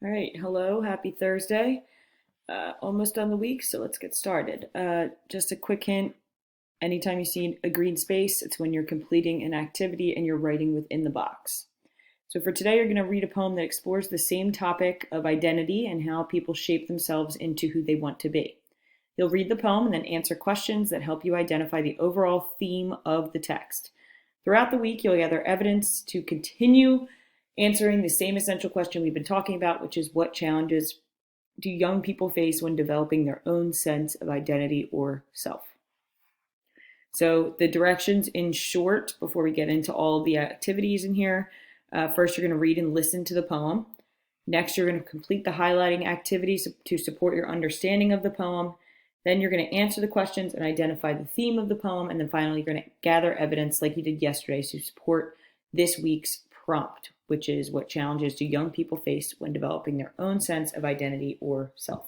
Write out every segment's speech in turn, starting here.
All right, hello, happy Thursday. Almost done the week, so let's get started. Just a quick hint, anytime you see a green space, it's when you're completing an activity and you're writing within the box. So for today, you're going to read a poem that explores the same topic of identity and how people shape themselves into who they want to be. You'll read the poem and then answer questions that help you identify the overall theme of the text. Throughout the week, you'll gather evidence to continue answering the same essential question we've been talking about, which is what challenges do young people face when developing their own sense of identity or self? So the directions in short, before we get into all of the activities in here, first you're going to read and listen to the poem. Next, you're going to complete the highlighting activities to support your understanding of the poem. Then you're going to answer the questions and identify the theme of the poem. And then finally, you're going to gather evidence like you did yesterday to support this week's prompt, which is what challenges do young people face when developing their own sense of identity or self.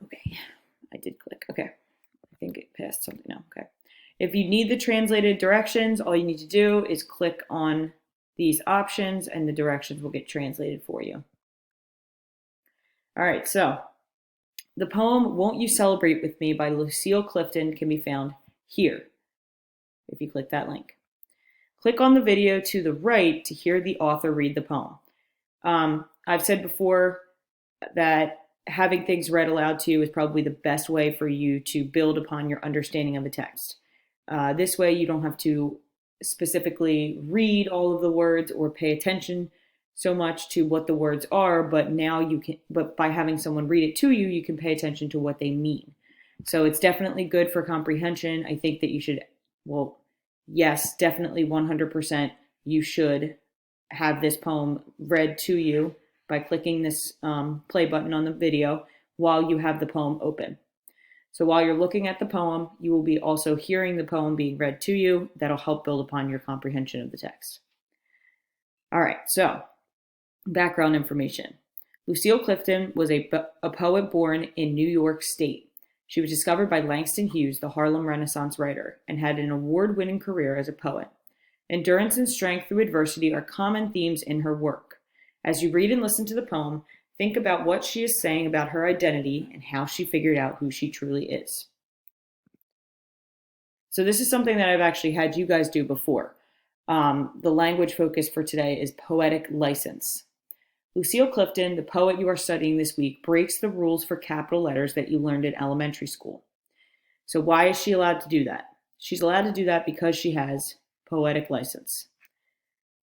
Okay, I did click. Okay, I think it passed something now. Okay. If you need the translated directions, all you need to do is click on these options and the directions will get translated for you. All right, so the poem Won't You Celebrate With Me by Lucille Clifton can be found here if you click that link. Click on the video to the right to hear the author read the poem. I've said before that having things read aloud to you is probably the best way for you to build upon your understanding of the text. This way you don't have to specifically read all of the words or pay attention so much to what the words are, but now you can, but by having someone read it to you, you can pay attention to what they mean. So it's definitely good for comprehension. I think that you should, well, yes, definitely 100%, you should have this poem read to you by clicking this play button on the video while you have the poem open. So while you're looking at the poem, you will be also hearing the poem being read to you. That'll help build upon your comprehension of the text. All right, so background information. Lucille Clifton was a poet born in New York State. She was discovered by Langston Hughes, the Harlem Renaissance writer, and had an award-winning career as a poet. Endurance and strength through adversity are common themes in her work. As you read and listen to the poem, think about what she is saying about her identity and how she figured out who she truly is. So this is something that I've actually had you guys do before. The language focus for today is poetic license. Lucille Clifton, the poet you are studying this week, breaks the rules for capital letters that you learned in elementary school. So why is she allowed to do that? She's allowed to do that because she has poetic license.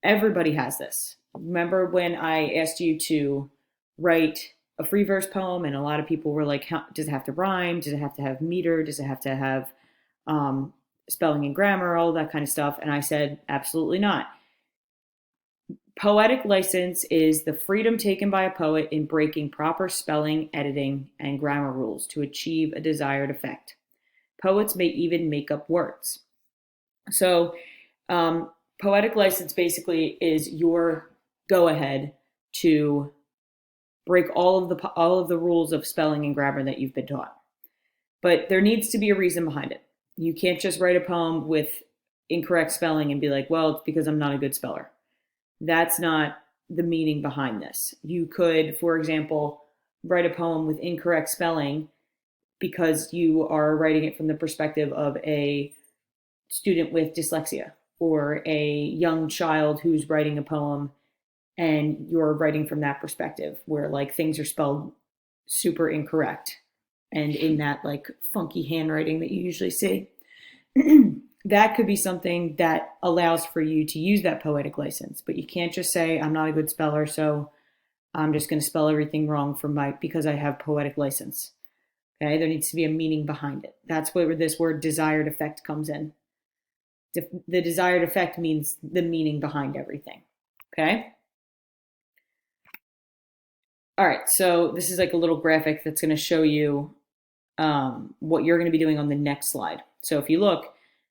Everybody has this. Remember when I asked you to write a free verse poem and a lot of people were like, does it have to rhyme? Does it have to have meter? Does it have to have spelling and grammar, all that kind of stuff? And I said, absolutely not. Poetic license is the freedom taken by a poet in breaking proper spelling, editing, and grammar rules to achieve a desired effect. Poets may even make up words. So poetic license basically is your go-ahead to break all of the rules of spelling and grammar that you've been taught. But there needs to be a reason behind it. You can't just write a poem with incorrect spelling and be like, well, it's because I'm not a good speller. That's not the meaning behind this. You could, for example, write a poem with incorrect spelling because you are writing it from the perspective of a student with dyslexia or a young child who's writing a poem and you're writing from that perspective where like things are spelled super incorrect and in that like funky handwriting that you usually see. That could be something that allows for you to use that poetic license, but you can't just say, I'm not a good speller, so I'm just going to spell everything wrong because I have poetic license. Okay, there needs to be a meaning behind it. That's where this word desired effect comes in. The desired effect means the meaning behind everything. Okay? All right, so this is like a little graphic that's going to show you what you're going to be doing on the next slide. So if you look,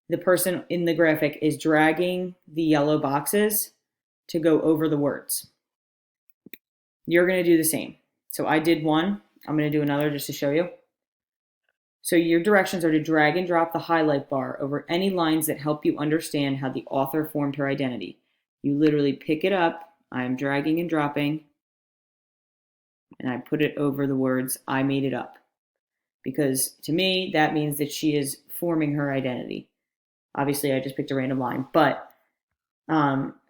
the person in the graphic is dragging the yellow boxes to go over the words. You're going to do the same. So I did one. I'm going to do another just to show you. So your directions are to drag and drop the highlight bar over any lines that help you understand how the author formed her identity. You literally pick it up I'm dragging and dropping, and I put it over the words, I made it up. Because to me, that means that she is forming her identity. Obviously, I just picked a random line, but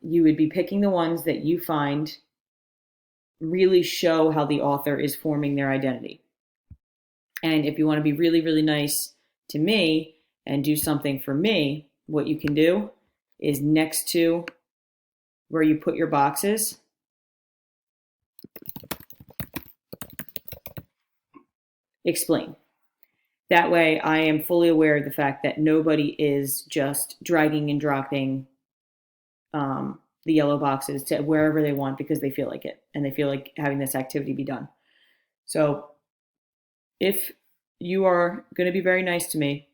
you would be picking the ones that you find really show how the author is forming their identity. And if you want to be really, really nice to me and do something for me, what you can do is next to where you put your boxes, explain. That way I am fully aware of the fact that nobody is just dragging and dropping the yellow boxes to wherever they want because they feel like it and they feel like having this activity be done. So if you are going to be very nice to me,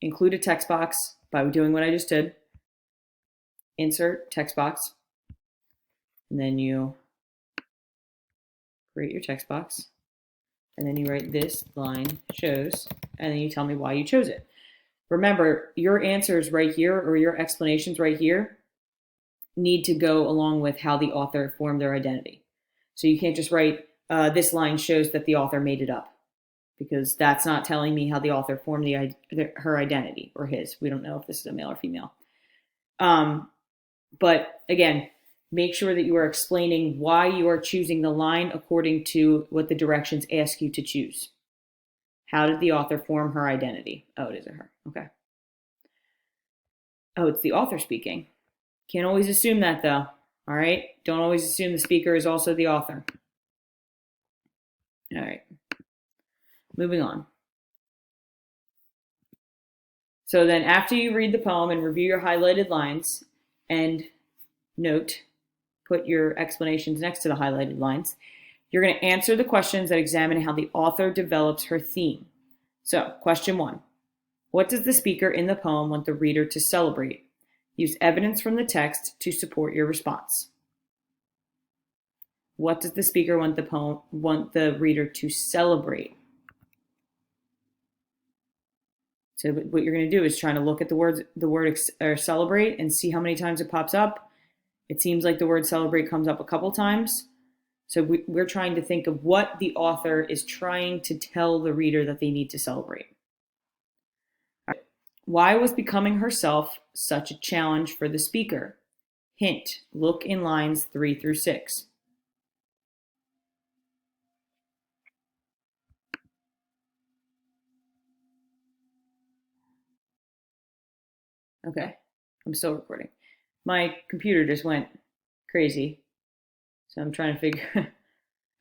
include a text box by doing what I just did. Insert text box, and then you create your text box, and then you write this line shows, and then you tell me why you chose it. Remember, your answers right here or your explanations right here need to go along with how the author formed their identity. So you can't just write, this line shows that the author made it up, because that's not telling me how the author formed her identity, or his. We don't know if this is a male or female. But again, make sure that you are explaining why you are choosing the line according to what the directions ask you to choose. How did the author form her identity? Oh, it is a her. Okay. Oh, it's the author speaking. Can't always assume that, though. All right? Don't always assume the speaker is also the author. All right. Moving on. So then after you read the poem and review your highlighted lines and note, put your explanations next to the highlighted lines, you're going to answer the questions that examine how the author develops her theme. So, question 1. What does the speaker in the poem want the reader to celebrate? Use evidence from the text to support your response. What does the speaker want the reader to celebrate? So what you're going to do is trying to look at the word celebrate and see how many times it pops up. It seems like the word celebrate comes up a couple times. So we're trying to think of what the author is trying to tell the reader that they need to celebrate. All right. Why was becoming herself such a challenge for the speaker? Hint, look in lines 3 through 6. Okay, I'm still recording. My computer just went crazy, so I'm trying to figure.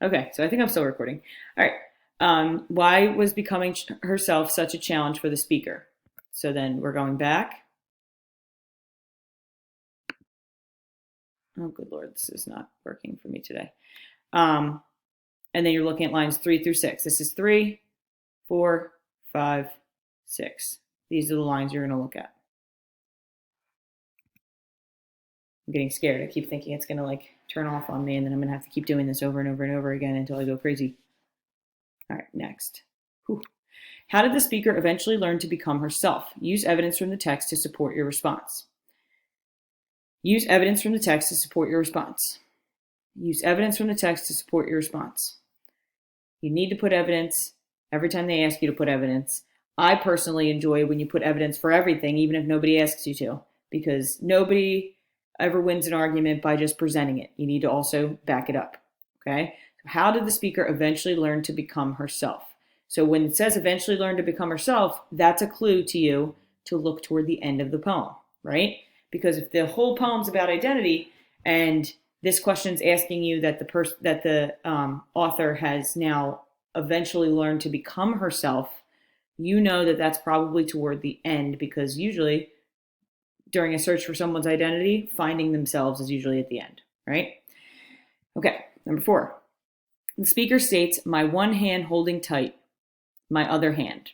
Okay, so I think I'm still recording. All right. Why was becoming herself such a challenge for the speaker? So then we're going back. Oh, good Lord, this is not working for me today. And then you're looking at lines 3 through 6. This is 3, 4, 5, 6. These are the lines you're going to look at. I'm getting scared. I keep thinking it's going to like turn off on me, and then I'm going to have to keep doing this over and over and over again until I go crazy. All right, next. Whew. How did the speaker eventually learn to become herself? Use evidence from the text to support your response. Use evidence from the text to support your response. Use evidence from the text to support your response. You need to put evidence every time they ask you to put evidence. I personally enjoy when you put evidence for everything, even if nobody asks you to, because nobody ever wins an argument by just presenting it. You need to also back it up, okay? How did the speaker eventually learn to become herself? So when it says eventually learn to become herself, that's a clue to you to look toward the end of the poem, right? Because if the whole poem's about identity and this question's asking you that the author has now eventually learned to become herself, you know that that's probably toward the end, because usually during a search for someone's identity, finding themselves is usually at the end, right? Okay, number 4. The speaker states, my one hand holding tight, my other hand.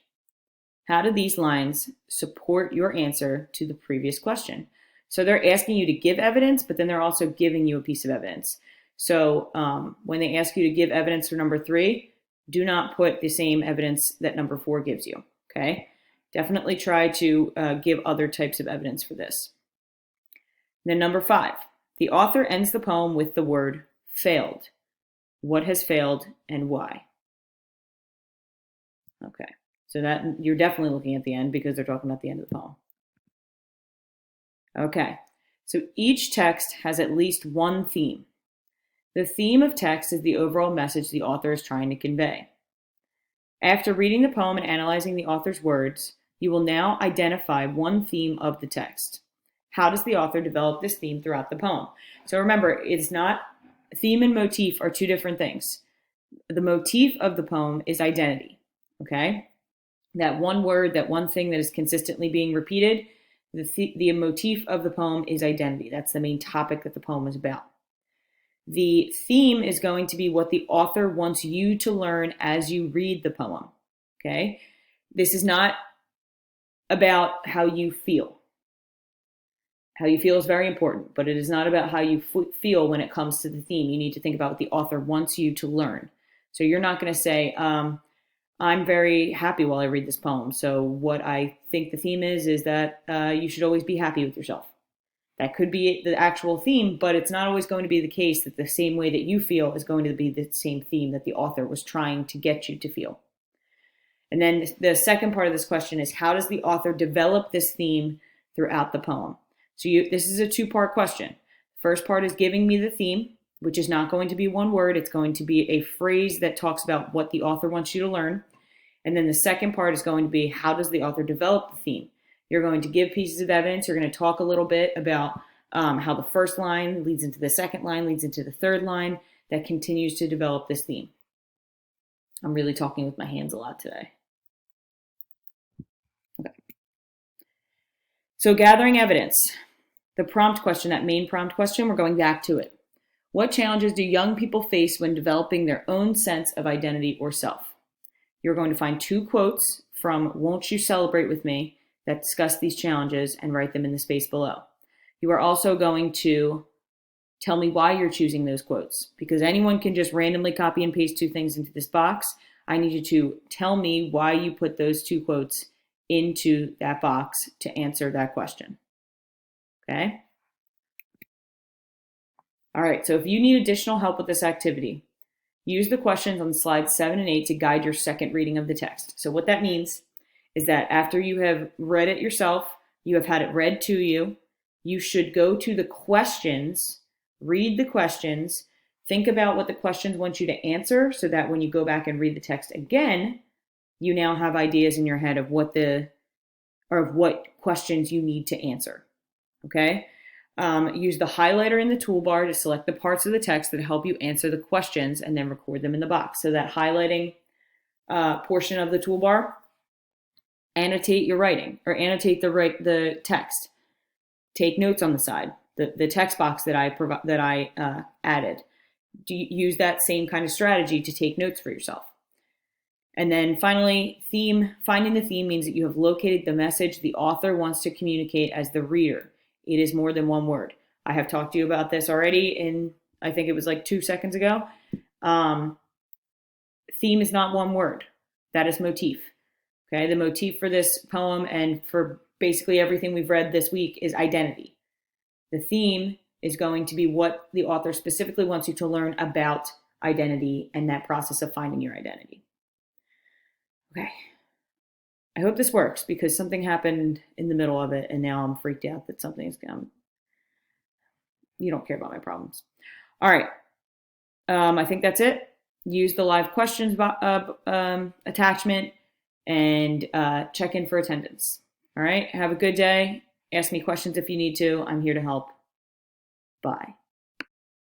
How do these lines support your answer to the previous question? So they're asking you to give evidence, but then they're also giving you a piece of evidence. So when they ask you to give evidence for number 3, do not put the same evidence that number 4 gives you, okay? Definitely try to give other types of evidence for this. Then number 5, The author ends the poem with the word failed. What has failed and why? Okay, so that you're definitely looking at the end because they're talking about the end of the poem. Okay, so each text has at least one theme. The theme of text is the overall message the author is trying to convey. After reading the poem and analyzing the author's words, you will now identify one theme of the text. How does the author develop this theme throughout the poem? So remember, it's not theme and motif are two different things. The motif of the poem is identity, okay? That one word, that one thing that is consistently being repeated, the motif of the poem is identity. That's the main topic that the poem is about. The theme is going to be what the author wants you to learn as you read the poem, okay? This is not about how you feel. How you feel is very important, but it is not about how you feel when it comes to the theme. You need to think about what the author wants you to learn. So you're not going to say, I'm very happy while I read this poem. So what I think the theme is that you should always be happy with yourself. That could be the actual theme, but it's not always going to be the case that the same way that you feel is going to be the same theme that the author was trying to get you to feel. And then the second part of this question is, how does the author develop this theme throughout the poem? So this is a two-part question. First part is giving me the theme, which is not going to be one word. It's going to be a phrase that talks about what the author wants you to learn. And then the second part is going to be, how does the author develop the theme? You're going to give pieces of evidence. You're going to talk a little bit about how the first line leads into the second line, leads into the third line, that continues to develop this theme. I'm really talking with my hands a lot today. Okay. So gathering evidence. The prompt question, that main prompt question, we're going back to it. What challenges do young people face when developing their own sense of identity or self? You're going to find two quotes from Won't You Celebrate With Me that discuss these challenges and write them in the space below. You are also going to tell me why you're choosing those quotes, because anyone can just randomly copy and paste two things into this box. I need you to tell me why you put those two quotes into that box to answer that question. Okay? All right, so if you need additional help with this activity, use the questions on slides 7 and 8 to guide your second reading of the text. So what that means is that after you have read it yourself, you have had it read to you, you should go to the questions, read the questions, think about what the questions want you to answer so that when you go back and read the text again, you now have ideas in your head of what questions you need to answer. Okay? Use the highlighter in the toolbar to select the parts of the text that help you answer the questions and then record them in the box. So that highlighting portion of the toolbar, annotate your writing or annotate the text. Take notes on the side. The text box that I added. Use that same kind of strategy to take notes for yourself. And then finally, finding the theme means that you have located the message the author wants to communicate as the reader. It is more than one word. I have talked to you about this already I think it was like 2 seconds ago. Theme is not one word. That is motif. Okay, the motif for this poem and for basically everything we've read this week is identity. The theme is going to be what the author specifically wants you to learn about identity and that process of finding your identity. Okay. I hope this works because something happened in the middle of it and now I'm freaked out that something's you don't care about my problems. All right. I think that's it. Use the live questions attachment and check in for attendance. All right. Have a good day. Ask me questions if you need to. I'm here to help. Bye.